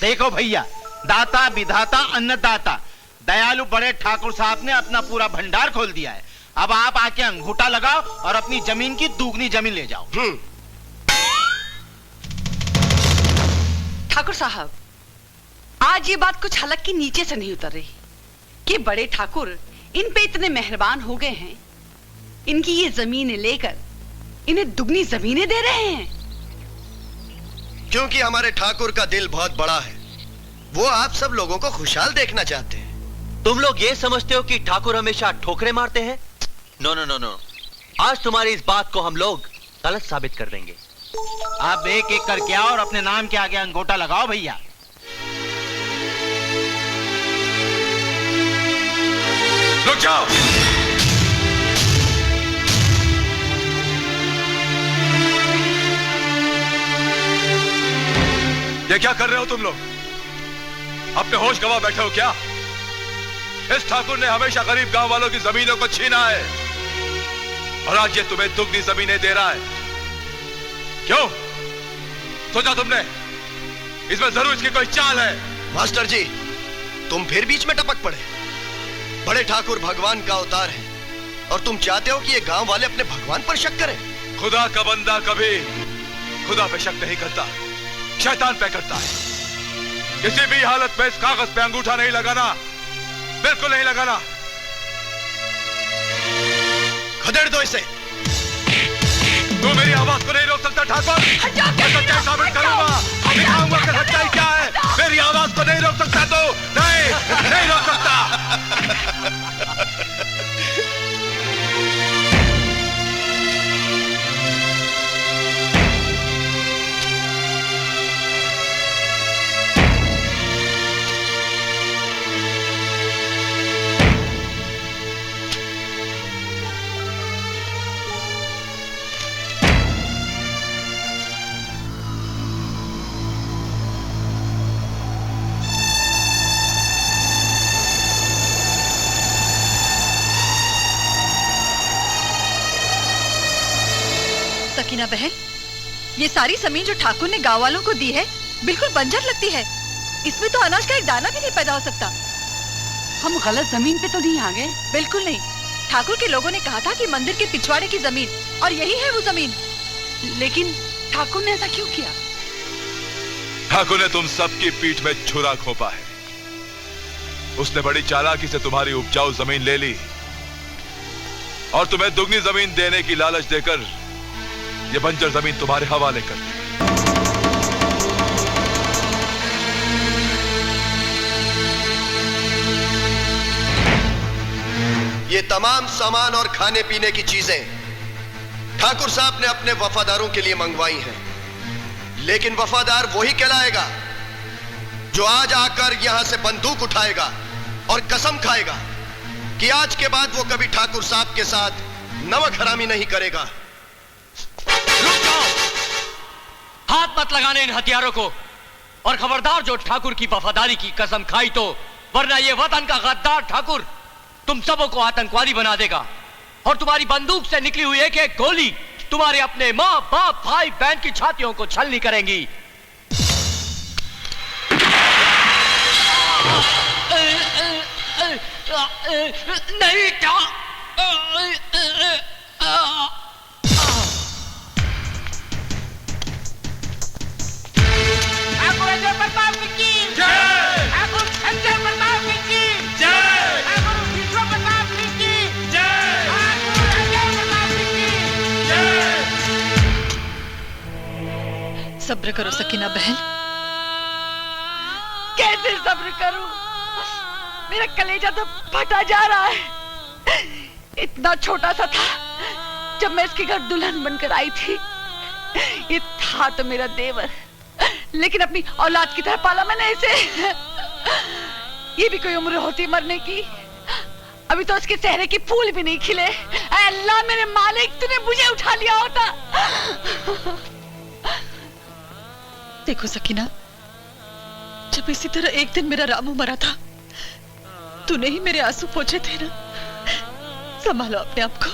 देखो भैया, दाता विधाता अन्नदाता दयालु बड़े ठाकुर साहब ने अपना पूरा भंडार खोल दिया है। अब आप आके अंगूठा लगाओ और अपनी जमीन की दुगनी जमीन ले जाओ। ठाकुर साहब, आज ये बात कुछ हलक की नीचे से नहीं उतर रही कि बड़े ठाकुर इन पे इतने मेहरबान हो गए हैं, इनकी ये जमीनें लेकर इन्हें दुगनी जमीनें दे रहे हैं। क्योंकि हमारे ठाकुर का दिल बहुत बड़ा है, वो आप सब लोगों को खुशहाल देखना चाहते हैं। तुम लोग ये समझते हो कि ठाकुर हमेशा ठोकरे मारते हैं? नो नो नो नो, आज तुम्हारी इस बात को हम लोग गलत साबित कर देंगे। आप एक एक करके आओ और अपने नाम के आगे अंगूठा लगाओ भैया। रुक जाओ। ये क्या कर रहे हो तुम लोग? अपने होश गवा बैठे हो क्या? इस ठाकुर ने हमेशा गरीब गांव वालों की जमीनों को छीना है और आज ये तुम्हें दुगनी जमीनें दे रहा है। क्यों? सोचा तुमने इसमें जरूर इसकी कोई चाल है? मास्टर जी, तुम फिर बीच में टपक पड़े। बड़े ठाकुर भगवान का अवतार है और तुम चाहते हो कि ये गांव वाले अपने भगवान पर शक करें? खुदा का बंदा कभी खुदा पे शक नहीं करता, शैतान पे करता है। किसी भी हालत में इस कागज पे अंगूठा नहीं लगाना, बिल्कुल नहीं लगाना। खदेड़ दो इसे। तू मेरी आवाज को नहीं रोक सकता ठाकुर। मैं सच्चाई साबित करूंगा, दिखाऊंगा कि सच्चाई क्या है। मेरी आवाज को नहीं रोक सकता तू। नहीं रोक सकता। सकीना बहन, ये सारी जमीन जो ठाकुर ने गांव वालों को दी है बिल्कुल बंजर लगती है। इसमें तो अनाज का एक दाना भी नहीं पैदा हो सकता। हम गलत जमीन पे तो नहीं आ गए? बिल्कुल नहीं। ठाकुर के लोगों ने कहा था कि मंदिर के पिछवाड़े की जमीन, और यही है वो जमीन। लेकिन ठाकुर ने ऐसा क्यों किया? ठाकुर ने तुम सबकी पीठ में छुरा घोंपा है। उसने बड़ी चालाकी से तुम्हारी उपजाऊ जमीन ले ली और तुम्हें दुगनी जमीन देने की लालच देकर ये बंजर जमीन तुम्हारे हवाले कर दी। ये तमाम सामान और खाने पीने की चीजें ठाकुर साहब ने अपने वफादारों के लिए मंगवाई हैं। लेकिन वफादार वही कहलाएगा जो आज आकर यहां से बंदूक उठाएगा और कसम खाएगा कि आज के बाद वो कभी ठाकुर साहब के साथ नमक हरामी नहीं करेगा। रुक जाओ! हाथ मत लगाने इन हथियारों को, और खबरदार जो ठाकुर की वफादारी की कसम खाई तो, वरना ये वतन का गद्दार ठाकुर तुम सबों को आतंकवादी बना देगा और तुम्हारी बंदूक से निकली हुई एक एक गोली तुम्हारे अपने माँ बाप भाई बहन की छातियों को छलनी करेंगी। नहीं क्या? सब्र करो सकीना बहन। कैसे सब्र करूं? मेरा कलेजा तो फटा जा रहा है। इतना छोटा सा था जब मैं इसके घर दुल्हन बनकर आई थी। ये था तो मेरा देवर, लेकिन अपनी औलाद की तरह पाला मैंने इसे। ये भी कोई उम्र होती मरने की? अभी तो उसके चेहरे की फूल भी नहीं खिले। ऐ अल्लाह मेरे मालिक, तूने मुझे उठा लिया होता। देखो सकीना, जब इसी तरह एक दिन मेरा रामू मरा था, तूने ही मेरे आंसू पोंछे थे ना। संभालो अपने आप को।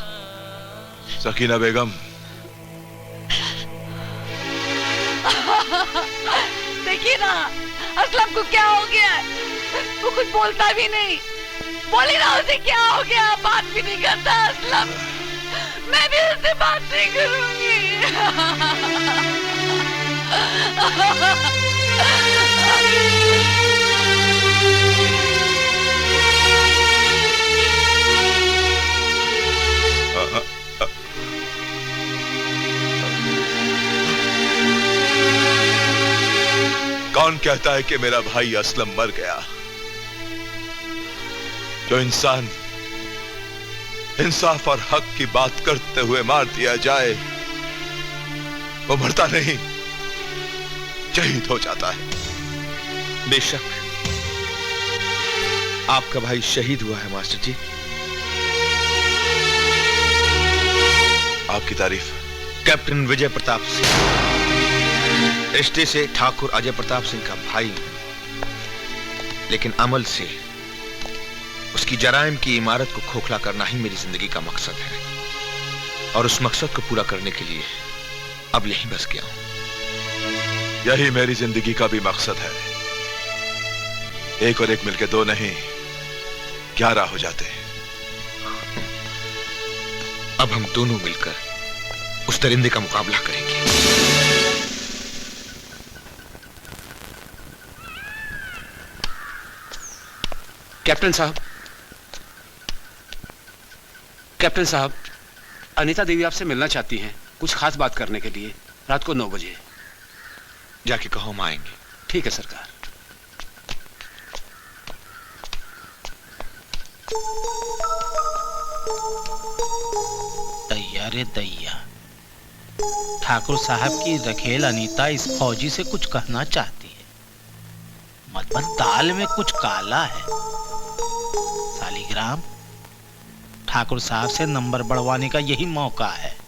सकीना बेगम, देखिए ना, असलम को क्या हो गया है? वो कुछ बोलता भी नहीं। बोली ना उसे क्या हो गया, बात भी नहीं करता असलम। मैं भी उससे बात नहीं करूंगी। कौन कहता है कि मेरा भाई असलम मर गया? जो इंसान इंसाफ और हक की बात करते हुए मार दिया जाए वो मरता नहीं, शहीद हो जाता है। बेशक आपका भाई शहीद हुआ है मास्टर जी। आपकी तारीफ। कैप्टन विजय प्रताप सिंह रिश्ते से ठाकुर अजय प्रताप सिंह का भाई हूं, लेकिन अमल से उसकी जराइम की इमारत को खोखला करना ही मेरी जिंदगी का मकसद है, और उस मकसद को पूरा करने के लिए अब यहीं बस गया हूं। यही मेरी जिंदगी का भी मकसद है। एक और एक मिलके दो नहीं 11 हो जाते हैं। अब हम दोनों मिलकर उस दरिंदे का मुकाबला करेंगे। कैप्टन साहब, अनीता देवी आपसे मिलना चाहती हैं, कुछ खास बात करने के लिए। रात को 9 बजे। जाके कहो हम आएंगे। ठीक है सरकार। दैया रे दैया, ठाकुर साहब की रखेल अनीता इस फौजी से कुछ कहना चाहती है। मतलब दाल में कुछ काला है। सालिग्राम, ठाकुर साहब से नंबर बढ़वाने का यही मौका है।